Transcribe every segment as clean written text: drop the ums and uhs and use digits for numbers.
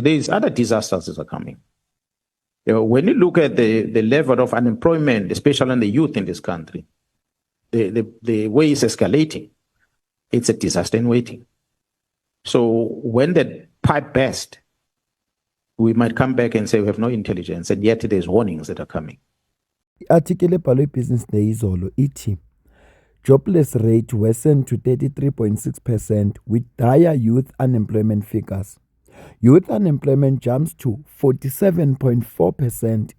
there's other disasters that are coming. When you look at the level of unemployment, especially on the youth in this country, the way it's escalating, it's a disaster in waiting. So when the pipe bursts, we might come back and say we have no intelligence, and yet there's warnings that are coming. I-article ebhalwe Business Day izolo ithi jobless rate worsened to 33.6% with dire youth unemployment figures. Youth unemployment jumps to 47.4%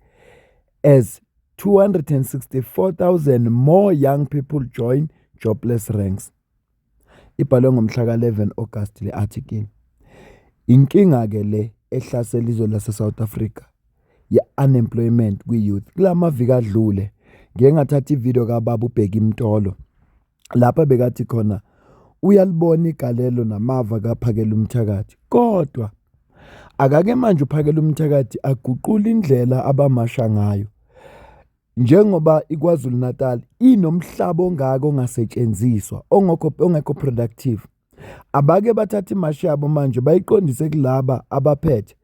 as 264,000 more young people join jobless ranks. Ibhalwe ngomhla ka-11 August le article. Inkinga ke le ehlasela izwe lase South Africa ye-unemployment kwi-youth. Kulama viki adlule ngeke ngathatha ivideo kababa uBheki Mtolo lapha bekathi khona uyalibona igalelo namava kaPhakela uMthakathi, kodwa akake manje uPhakela uMthakathi aguqula indlela abamasha ngayo. Njengoba iKwaZulu Natal inomhlaba ongaka ongasetshenziswa ongekho productive, abake bathatha imashi yabo manje bayiqondise kulaba abaphethe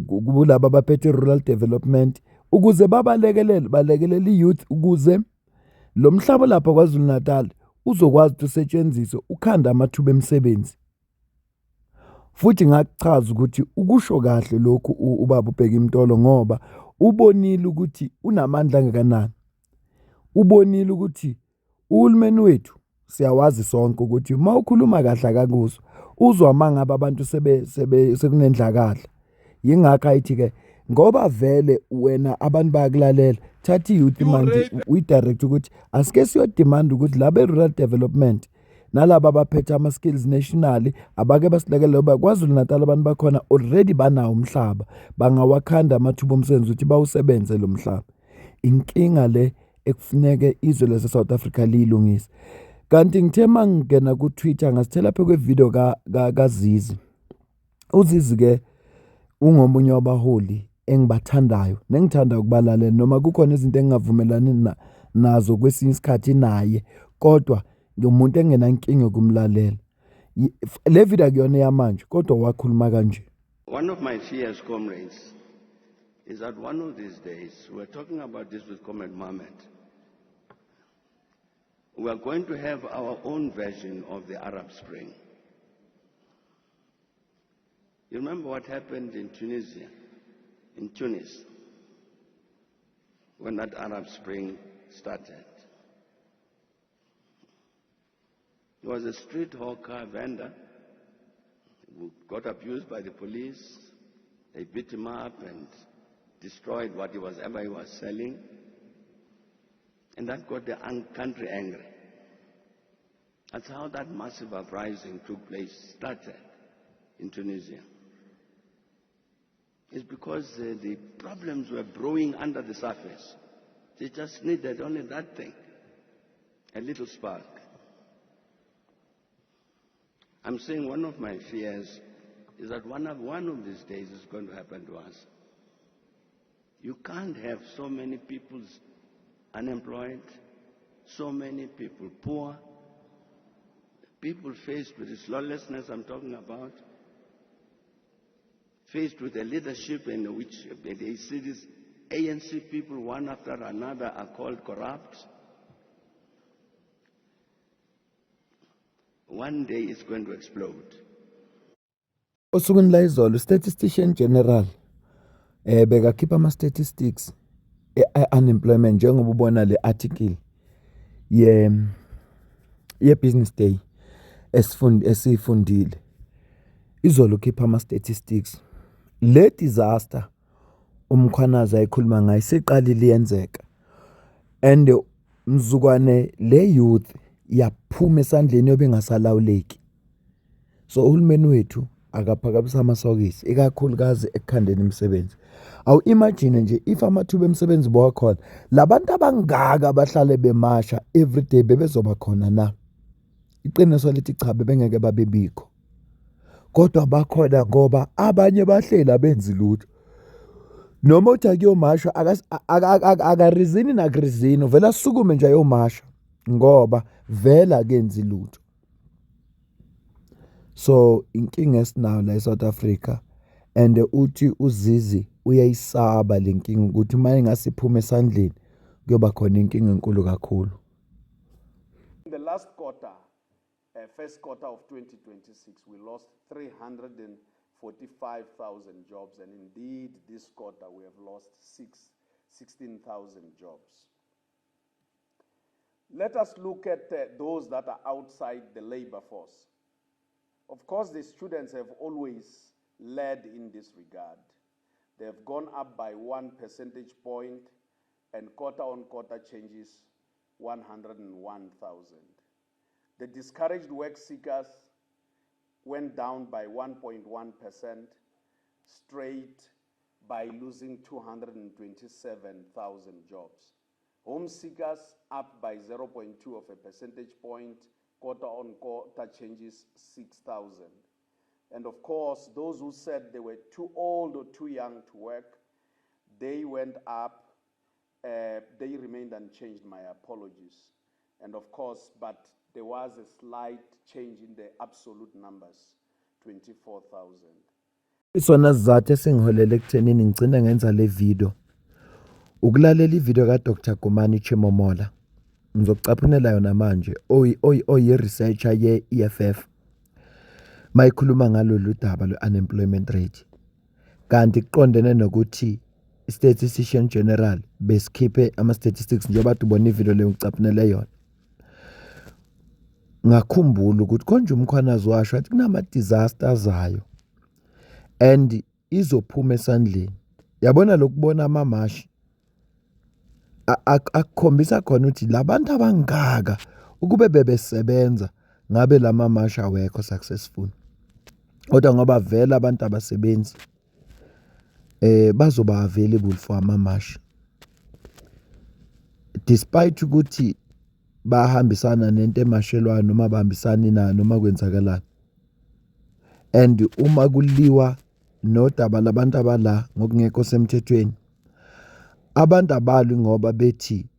kulaba abaphethe rural development ukuze balekelele youth ukuze lo mhlaba lapha kwaZulu Natal uzokwazi ukusetshenziswa ukhanda amathuba emisebenzi. Futhi ngachaza ukuthi ukusho kahle lokhu ubaba uBheki Mtolo ngoba ubonile ukuthi unamandla kangakanani. Ubonile ukuthi uhulumeni wethu siyawazi sonke ukuthi mawukhuluma kahle akakuzwa uzwa mangaba abantu sekunendlakala. Yingakho ayithi ke ngoba vele wena abantu bayakulalela thatha youth manje uyidirect ukuthi asike siyo demand ukuthi labe rural development nalabo abaphethe ama skills nationally abake basilekelela ngoba kwaZulu Natal abantu bakhona already banawo umhlaba bangawakhanda amathuba omsebenzi ukuthi bawusebenze lo mhlaba. Inkinga le ekufuneke izwe lase South Africa liyilungise. Kanti ngithe mangena ku Twitter ngasithela phe kwe video kaZizi. uZizi ke ungomunye wabaholi engibathandayo nengithanda ukubalalela noma kukhona izinto engingavumelani nazo kwesinye isikhathi naye, kodwa ngumuntu engenankinga kumlalela. Le video kuyona yamanje kodwa wakhuluma kanje. One of my fears, comrades, is that one of these days, we're talking about this with Comrade Mohammed, we are going to have our own version of the Arab Spring. You remember what happened in Tunisia, in Tunis, when that Arab Spring started? He was a street hawker vendor who got abused by the police. They beat him up and destroyed whatever he was selling. And that got the country angry. That's how that massive uprising took place, started in Tunisia. It's because the problems were brewing under the surface. They just needed only that thing, a little spark. I'm saying one of my fears is that one of these days is going to happen to us. You can't have so many people unemployed, so many people poor, people faced with this lawlessness I'm talking about, faced with a leadership in which they see these ANC people, one after another, are called corrupt. One day it's going to explode. Osukwini la izolo statistician general bekakhipha ama statistics unemployment njengoba ubona le article ye Business Day esifundile. Izolo khipha ama statistics. Le disaster umkhwanaza ekhuluma ngayo seqalile yenzeka, and mzukwane le youth yaphuma esandleni yobe ngasalawuleki. So uhulumeni wethu akaphakamisa amasokisi ikakhulukazi ekukhandeni imisebenzi. Awu imagine nje if amathuba emisebenzi bowakhona labantu abangaka abahlale bemasha everyday bebezoba khona na. Iqiniso lithi cha bengeke babebikho. Kodwa bakhona ngoba abanye bahlela benzi lutho. Noma uthi akuyomasha akarizini nakrizini vela sukume nje ayomasha ngoba vela kenzi lutho. So inkinga esinayo la eSouth Africa and uthi uZizi uyayisaba lenkinga ukuthi manje ngasiphume esandleni kuyoba khona inkinga enkulu kakhulu. In the last quarter, first quarter of 2026, we lost 345,000 jobs, and indeed this quarter we have lost 16,000 jobs. Let us look at those that are outside the labor force. Of course, the students have always led in this regard. They have gone up by 1 percentage point, and quarter-on-quarter changes 101,000. The discouraged work seekers went down by 1.1%, straight by losing 227,000 jobs. Home seekers up by 0.2 of a percentage point, quarter-on-quarter changes 6,000. And of course, those who said they were too old or too young to work, they went up. They remained unchanged, my apologies. And of course, but there was a slight change in the absolute numbers, 24,000. Isona sizathu esingiholele ekuthenini ngicina ngenza le video. Ukulalela ivideo kaDr Gumani Chimomola. Ngizokucaphunela yona manje researcher ye-EFF. Mayikhuluma ngalolu daba lwe-unemployment rate. Kanti kuqondene nokuthi i-Statistician General besikhiphe ama-statistics njengoba ubona ivideo leyo ngicaphunele yona. Ngakhumbula ukuthi konje umkhwanazi washo athi kunama-disasters ayo and izophuma esandleni. Yabona lokubona amamashi akukhombisa khona ukuthi labantu abangaka ukube bebesebenza ngabe lamamashi awekho successful. Kodwa ngoba vele abantu abasebenzi bazoba available for amamashi. Despite ukuthi bahambisana nento emashelwana noma bahambisani na noma kwenzakalani. And uma kuliwa nodaba labantu abala ngokungekho semthethweni, abantu abalwi ngoba bethi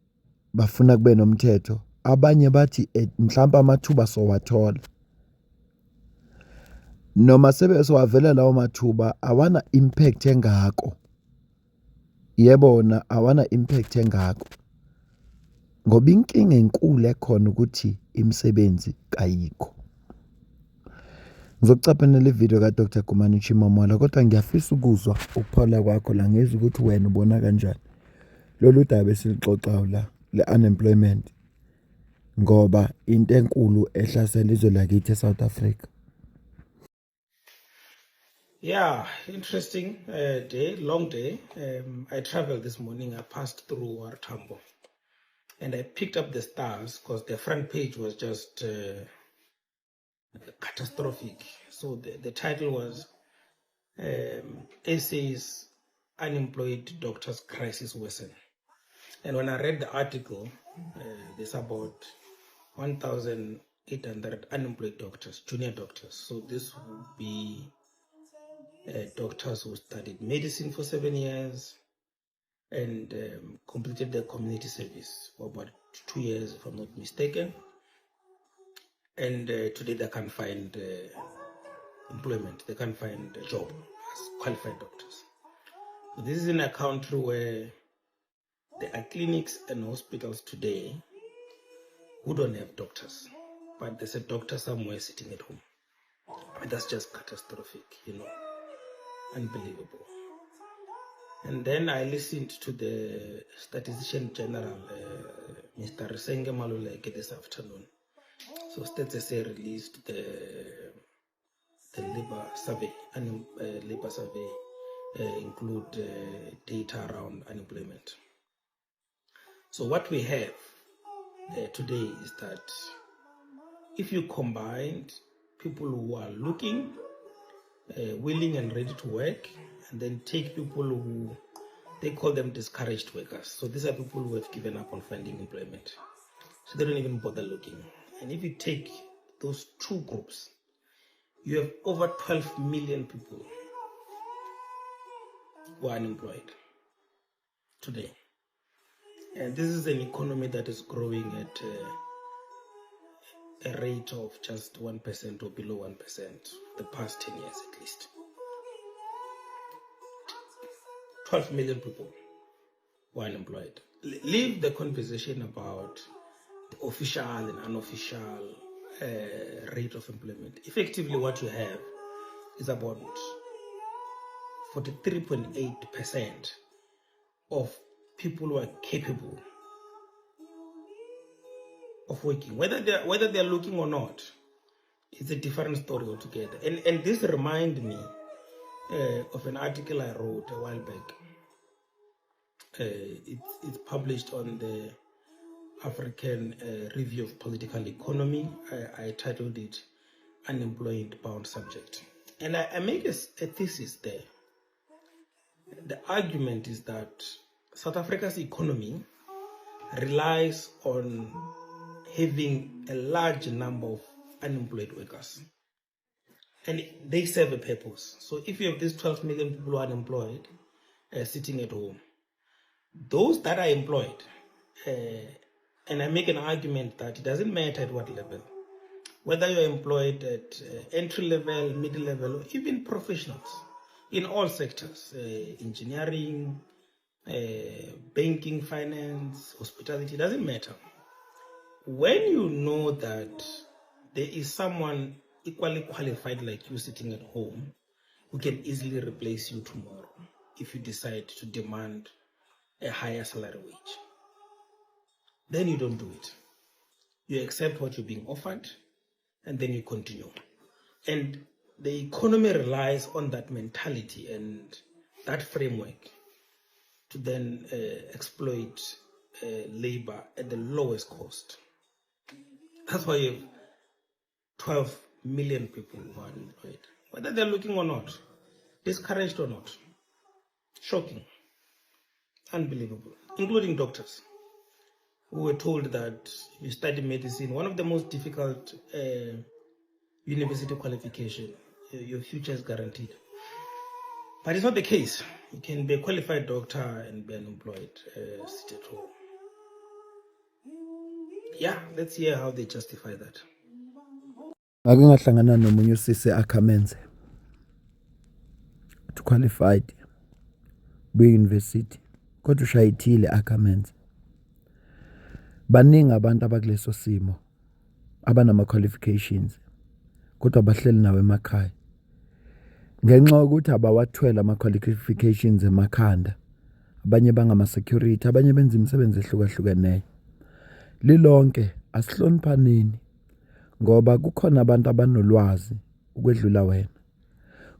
bafuna kube nomthetho, abanye bathi mhlawumbe amathuba sowathola. Noma sebesowavela lawo mathuba awana impact engako. Yebona awana impact engako. Ngoba inkinga enkulu ekhona ukuthi imisebenzi kayikho. Ngizokucaphunela ivideo kaDr Gumani Chimomola kodwa ngiyafisa ukuzwa ukuphola kwakho la ngezwe ukuthi wena ubona kanjani lolu daba esilixoxayo la le-unemployment ngoba into enkulu ehlasela izwe lakithi eSouth Africa. Yeah, interesting day, long day. I traveled this morning. I passed through Wartambo, and I picked up the Stars because the front page was just catastrophic. So the title was SA's Unemployed Doctors Crisis Worsen. And when I read the article, there's about 1,800 unemployed doctors, junior doctors. So this would be doctors who studied medicine for 7 years and completed their community service for about 2 years, if I'm not mistaken. And today they can't find employment, they can't find a job as qualified doctors. So this is in a country where there are clinics and hospitals today who don't have doctors, but there's a doctor somewhere sitting at home. And that's just catastrophic, unbelievable. And then I listened to the Statistician General, Mr. Resenge Maluleke, this afternoon. So Stats SA released the labor survey, labor survey include data around unemployment. So what we have today is that if you combined people who are looking, willing and ready to work, and then take people who, they call them discouraged workers. So these are people who have given up on finding employment. So they don't even bother looking. And if you take those two groups, you have over 12 million people who are unemployed today. And this is an economy that is growing at a rate of just 1% or below 1% the past 10 years at least. 12 million people who are unemployed. Leave the conversation about the official and unofficial rate of employment. Effectively, what you have is about 43.8% of people who are capable of working, whether they're looking or not. It's a different story altogether. And this reminds me of an article I wrote a while back. It's published on the African Review of Political Economy. I titled it Unemployed Bound Subject. And I make a thesis there. The argument is that South Africa's economy relies on having a large number of unemployed workers. And they serve a purpose. So if you have these 12 million people who are unemployed, sitting at home, those that are employed, and I make an argument that it doesn't matter at what level, whether you're employed at entry level, middle level, or even professionals in all sectors, engineering, banking, finance, hospitality, it doesn't matter. When you know that there is someone equally qualified like you sitting at home who can easily replace you tomorrow if you decide to demand a higher salary wage, then you don't do it. You accept what you're being offered and then you continue. And the economy relies on that mentality and that framework to then exploit labor at the lowest cost. That's why you have 12 million people who are unemployed, whether they're looking or not, discouraged or not. Shocking. Unbelievable. Including doctors who were told that you study medicine, one of the most difficult university qualification, your future is guaranteed. But it's not the case. You can be a qualified doctor and be unemployed, sit at home. Yeah, let's hear how they justify that. Ngake ngahlangana nomunye usisi Akamenze, qualified be-university kodwa ushayithile Akamenze. Baningi abantu abakuleso simo abanama qualifications kodwa bahleli nawe emakhaya ngenxa yokuthi abawathwele ama qualifications emakhanda. Abanye bangama security, abanye benza imisebenzi ehlukahlukeneyo. Lilonke asihloniphaneni ngoba kukhona abantu abanolwazi ukwedlula wena.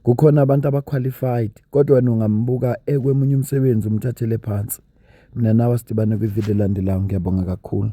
Kukhona abantu abaqualified kodwa wena ungambuka ekwemunye umsebenzi umthathele phansi. Mina nawe sidibane kwivideo elandelayo. Ngiyabonga kakhulu.